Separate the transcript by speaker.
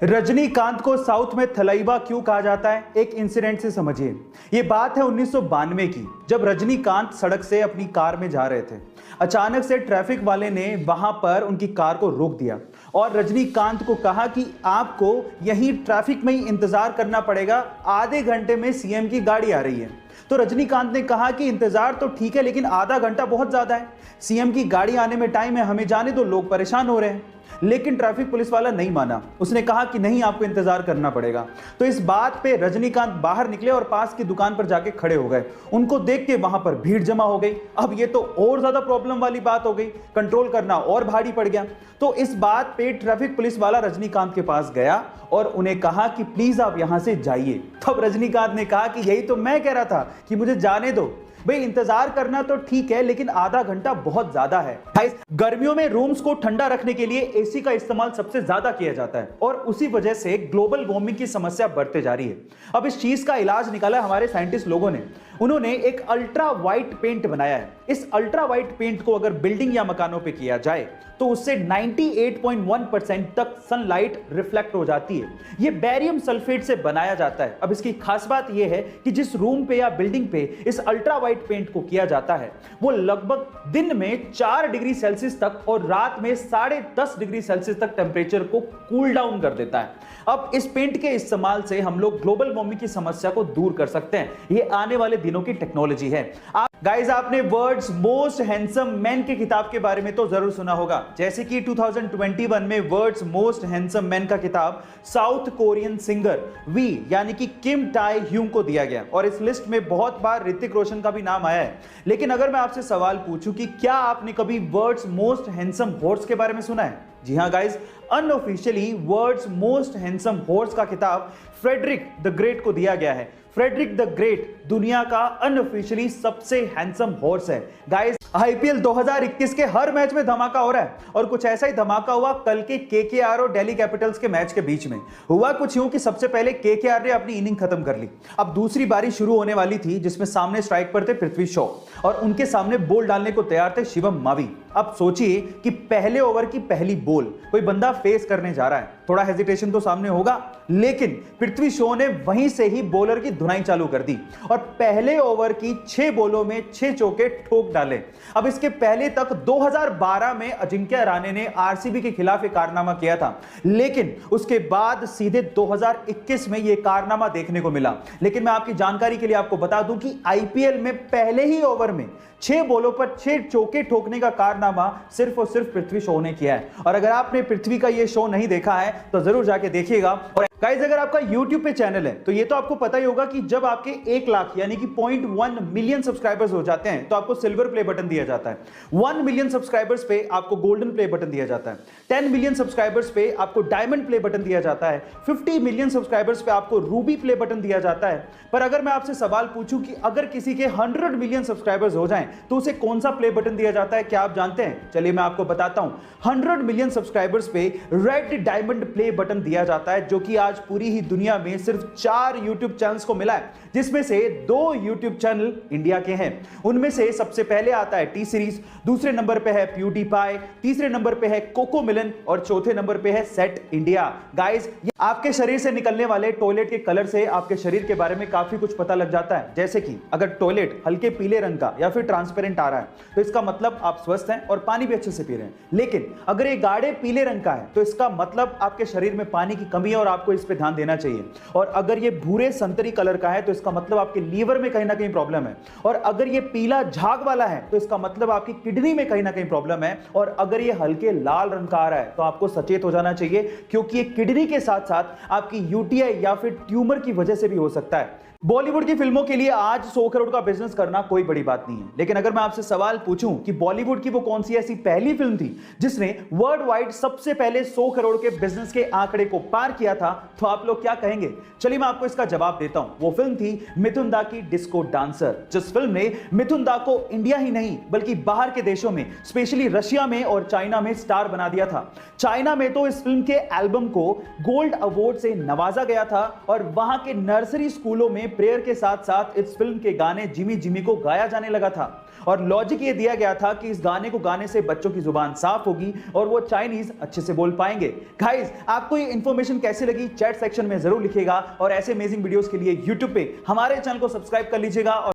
Speaker 1: रजनीकांत को साउथ में थलाइवा क्यों कहा जाता है, एक इंसिडेंट से समझिए। ये बात है 1992 की, जब रजनीकांत सड़क से अपनी कार में जा रहे थे। अचानक से ट्रैफिक वाले ने वहां पर उनकी कार को रोक दिया और रजनीकांत को कहा कि आपको यहीं ट्रैफिक में ही इंतजार करना पड़ेगा, आधे घंटे में सीएम की गाड़ी आ रही है। तो रजनीकांत ने कहा कि इंतजार तो ठीक है, लेकिन आधा घंटा बहुत ज्यादा है, सीएम की गाड़ी आने में टाइम है, हमें जाने दो, लोग परेशान हो रहे हैं। लेकिन ट्रैफिक पुलिस वाला नहीं माना, उसने कहा कि नहीं, आपको इंतजार करना पड़ेगा। तो इस बात पे रजनीकांत बाहर निकले और पास की दुकान पर जाके खड़े हो गए। उनको देख के वहां पर भीड़ जमा हो गई। अब ये तो और ज्यादा प्रॉब्लम वाली बात हो गई, कंट्रोल करना और भारी पड़ गया। तो इस बात पे ट्रैफिक पुलिस वाला रजनीकांत के पास गया और उन्हें कहा कि प्लीज आप यहां से जाइए। तब रजनीकांत ने कहा कि यही तो मैं कह रहा था कि मुझे जाने दो भाई, इंतजार करना तो ठीक है, लेकिन आधा घंटा बहुत ज्यादा है। गर्मियों में रूम्स को ठंडा रखने के लिए एसी का इस्तेमाल सबसे ज्यादा किया जाता है और उसी वजह से ग्लोबल वार्मिंग की समस्या बढ़ते जा रही है। अब इस चीज का इलाज निकाला हमारे साइंटिस्ट लोगों ने। उन्होंने एक अल्ट्रा वाइट पेंट बनाया है। इस अल्ट्रा वाइट पेंट को अगर बिल्डिंग या मकानों पे किया जाए तो उससे 98.1% तक सनलाइट रिफ्लेक्ट हो जाती है। यह बेरियम सल्फेट से बनाया जाता है। अब इसकी खास बात यह है कि जिस रूम पे या बिल्डिंग पे इस अल्ट्रा वाइट पेंट को किया जाता है वो लगभग दिन में 4 डिग्री सेल्सियस तक और रात में 10.5 डिग्री सेल्सियस तक टेंपरेचर को कूल डाउन कर देता है। अब इस पेंट के इस्तेमाल से हम लोग ग्लोबल वार्मिंग की समस्या को दूर कर सकते हैं। ये आने वाले दिनों की टेक्नोलॉजी है। गाइस, आपने वर्ल्ड्स मोस्ट हैंडसम मैन की किताब के बारे में तो जरूर सुना होगा। जैसे कि 2021 में वर्ल्ड्स मोस्ट हैंडसम मैन का किताब साउथ कोरियन सिंगर वी यानी कि किम टाई ह्यूंग को दिया गया और इस लिस्ट में बहुत बार ऋतिक रोशन का भी नाम आया है। लेकिन अगर मैं आपसे सवाल पूछूं कि क्या आपने कभी वर्ल्ड्स मोस्ट हैंडसम हॉर्स के बारे में सुना है? जी हां guys, unofficially world's most handsome horse का किताब फ्रेडरिक द ग्रेट को दिया गया है। फ्रेडरिक द ग्रेट दुनिया का अनऑफिशियली सबसे हैंडसम हॉर्स है। गाइस, आईपीएल 2021 के हर मैच में धमाका हो रहा है और कुछ ऐसा ही धमाका हुआ कल के केकेआर और दिल्ली कैपिटल्स के मैच के बीच में। हुआ कुछ यूं कि सबसे पहले केकेआर ने अपनी इनिंग खत्म कर ली। अब दूसरी बारी शुरू होने वाली थी जिसमें सामने स्ट्राइक पर थे पृथ्वी शॉ और उनके सामने बॉल डालने को तैयार थे शिवम मावी। अब सोचिए कि पहले ओवर की पहली बॉल कोई बंदा फेस करने जा रहा है, थोड़ा हेजिटेशन तो सामने होगा, लेकिन पृथ्वी शॉ ने वहीं से ही बॉलर की धुनाई चालू कर दी और पहले ओवर की 6 बॉलों में 6 चौके ठोक डाले। अब इसके पहले तक 2012 में अजिंक्य रहाणे ने आरसीबी के खिलाफ एक कारनामा किया था, लेकिन उसके बाद सीधे 2021 में यह कारनामा देखने को मिला। लेकिन मैं आपकी जानकारी के लिए आपको बता दूं कि आईपीएल में पहले ही ओवर में 6 बॉलों पर 6 चौके ठोकने का कारनामा सिर्फ और सिर्फ पृथ्वी शॉ ने किया है। और अगर आपने पृथ्वी का यह शो नहीं देखा है तो जरूर जाके देखिएगा। और गाइस, अगर आपका YouTube पे चैनल है तो ये तो आपको पता ही होगा कि जब आपके 1 लाख यानी कि 0.1 मिलियन सब्सक्राइबर्स हो जाते हैं तो आपको सिल्वर प्ले बटन दिया जाता है। 1 मिलियन सब्सक्राइबर्स पे आपको गोल्डन प्ले बटन दिया जाता है। 10 मिलियन सब्सक्राइबर्स पे आपको डायमंड प्ले बटन दिया जाता है। 50 मिलियन सब्सक्राइबर्स पे आपको रूबी प्ले बटन दिया जाता है। पर अगर मैं आपसे सवाल पूछूं कि अगर किसी के 100 मिलियन सब्सक्राइबर्स हो जाएं तो उसे कौन सा प्ले बटन दिया जाता है, क्या आप जानते हैं? चलिए मैं आपको बताता हूं। 100 मिलियन सब्सक्राइबर्स पे रेड डायमंड प्ले बटन दिया जाता है, जो कि आज पूरी ही दुनिया में सिर्फ 4 YouTube चैनल्स को मिला है, जिसमें से 2 YouTube चैनल इंडिया के हैं। उनमें से सबसे पहले आता है टी सीरीज, दूसरे नंबर पे है प्यूडीपाई, तीसरे नंबर पे है कोको मिलन और चौथे नंबर पे है सेट इंडिया। गाइस, आपके शरीर से निकलने वाले टॉयलेट के कलर से आपके शरीर के बारे में काफी कुछ पता लग जाता है। जैसे कि अगर टॉयलेट हल्के पीले रंग का या फिर ट्रांसपेरेंट आ रहा है तो इसका मतलब आप स्वस्थ हैं और पानी भी अच्छे से पी रहे हैं। लेकिन अगर ये गाढ़े पीले रंग का है तो इसका मतलब आपके शरीर में पानी की कमी है और आपको इस पे ध्यान देना चाहिए। और अगर ये भूरे संतरी कलर का है तो इसका मतलब आपके लीवर में कहीं ना कहीं प्रॉब्लम है। और अगर ये पीला झाग वाला है तो इसका मतलब आपकी किडनी में कहीं ना कहीं प्रॉब्लम है। और अगर ये हल्के लाल रंग का आ रहा है तो आपको सचेत हो जाना चाहिए, क्योंकि ये किडनी के साथ साथ आपकी यूटीआई या फिर ट्यूमर की वजह से भी हो सकता है। बॉलीवुड की फिल्मों के लिए आज 100 करोड़ का बिजनेस करना कोई बड़ी बात नहीं है। लेकिन अगर मैं आपसे सवाल पूछूं कि बॉलीवुड की वो कौन सी ऐसी पहली फिल्म थी जिसने वर्ल्ड वाइड सबसे पहले 100 करोड़ के बिजनेस के आंकड़े को पार किया था, तो आप लोग क्या कहेंगे? चलिए मैं आपको इसका जवाब देता हूं। वो फिल्म थी मिथुन दा की डिस्को डांसर, जिस फिल्म ने मिथुन दा को इंडिया ही नहीं बल्कि बाहर के देशों में, स्पेशली रशिया में और चाइना में स्टार बना दिया था। चाइना में तो इस फिल्म के एल्बम को गोल्ड अवार्ड से नवाजा गया था और वहां के नर्सरी स्कूलों में में प्रेयर के साथ साथ इस फिल्म के गाने जिमी जिमी को गाया जाने लगा था और लॉजिक ये दिया गया था कि इस गाने को गाने से बच्चों की जुबान साफ होगी और वो चाइनीज अच्छे से बोल पाएंगे। गाइस, आपको ये इंफॉर्मेशन कैसी लगी चैट सेक्शन में जरूर लिखिएगा और ऐसे अमेजिंग वीडियोस के लिए यूट्यूब पे हमारे चैनल को सब्सक्राइब कर लीजिएगा।